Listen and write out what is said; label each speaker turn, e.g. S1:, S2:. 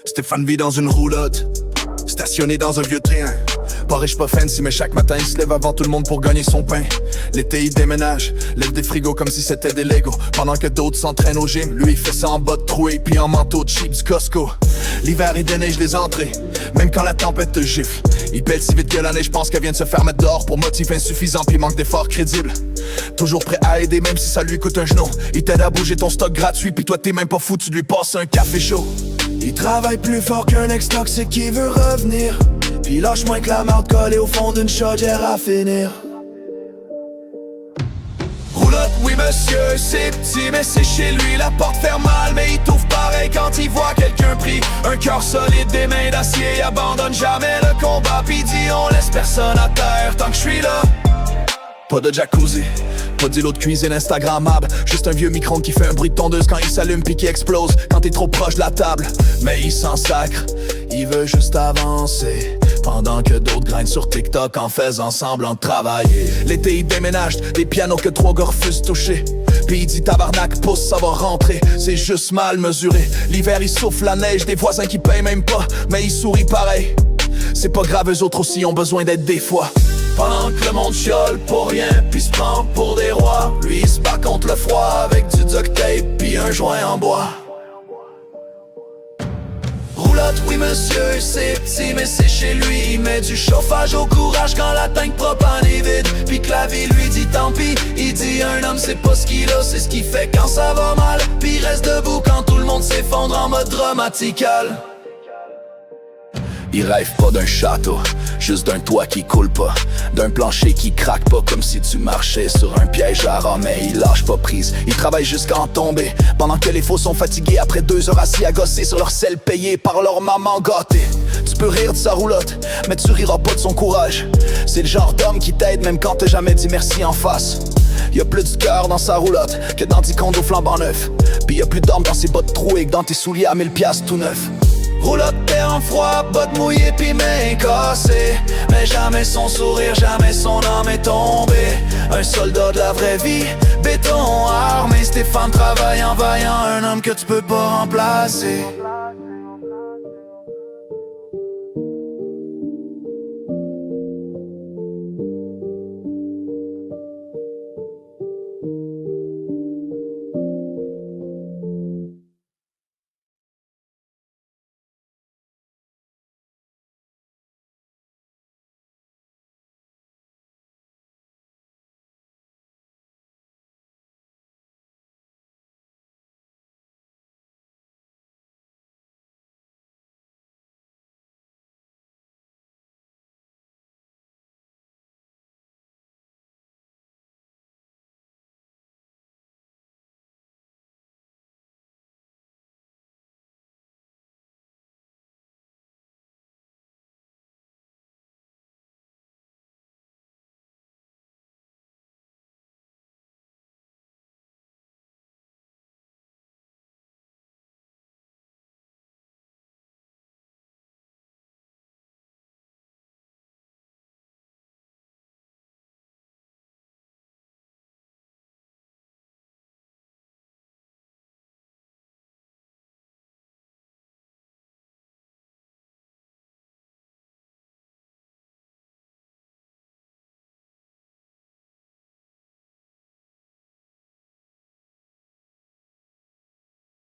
S1: Stéphane vit dans une roulotte, stationné dans un vieux train. Pas riche, pas fancy, mais chaque matin il se lève avant tout le monde pour gagner son pain. L'été il déménage, lève des frigos comme si c'était des Legos. Pendant que d'autres s'entraînent au gym, lui il fait ça en bas de trouée puis en manteau de cheap du Costco. L'hiver il déneige les entrées, même quand la tempête te gifle. Il pèle si vite que la neige, pense qu'elle vient de se faire mettre dehors. Pour motif insuffisant puis manque d'efforts crédibles. Toujours prêt à aider même si ça lui coûte un genou. Il t'aide à bouger ton stock gratuit puis toi t'es même pas fou, tu lui passes un café chaud. Il travaille plus fort qu'un ex-toxique qui veut revenir. Puis lâche moins que la marde collée au fond d'une chaudière à finir. Roulotte, oui monsieur, c'est petit mais c'est chez lui. La porte ferme mal mais il t'ouvre pareil quand il voit quelqu'un pris. Un cœur solide, des mains d'acier, il abandonne jamais le combat. Puis dit on laisse personne à terre tant que je suis là. Pas de jacuzzi, pas d'îlot de cuisine instagrammable. Juste un vieux micro qui fait un bruit de tondeuse quand il s'allume puis qui explose quand t'es trop proche de la table. Mais il s'en sacre, il veut juste avancer. Pendant que d'autres grindent sur TikTok en faisant semblant de travailler. L'été il déménage, des pianos que 3 gars refusent toucher. Puis il dit tabarnak, pousse ça va rentrer. C'est juste mal mesuré. L'hiver il souffle la neige, des voisins qui payent même pas, mais il sourit pareil. C'est pas grave, eux autres aussi ont besoin d'aide des fois. Pendant que le monde chiole pour rien puis se prend pour des rois, lui il se bat contre le froid avec du duct tape puis un joint en bois. Roulotte, oui monsieur, c'est petit mais c'est chez lui. Il met du chauffage au courage quand la tank propane est vide. Puis que la vie lui dit tant pis. Il dit un homme c'est pas ce qu'il a, c'est ce qu'il fait quand ça va mal. Puis il reste debout quand tout le monde s'effondre en mode dramatical. Il rêve pas d'un château, juste d'un toit qui coule pas, d'un plancher qui craque pas comme si tu marchais sur un piège à rat. Mais il lâche pas prise, il travaille jusqu'à en tomber. Pendant que les faux sont fatigués après 2 heures assis à gosser sur leur sel payé par leur maman gâtée. Tu peux rire de sa roulotte, mais tu riras pas de son courage. C'est le genre d'homme qui t'aide même quand t'as jamais dit merci en face. Y'a plus de cœur dans sa roulotte que dans 10 condos flambant neufs. Pis y'a plus d'armes dans ses bottes trouées que dans tes souliers à 1000 piastres tout neufs. Roulotte terre en froid, bottes mouillées pis mains cassées. Mais jamais son sourire, jamais son âme est tombée. Un soldat de la vraie vie, béton armé. Stéphane travaille en vaillant, un homme que tu peux pas remplacer.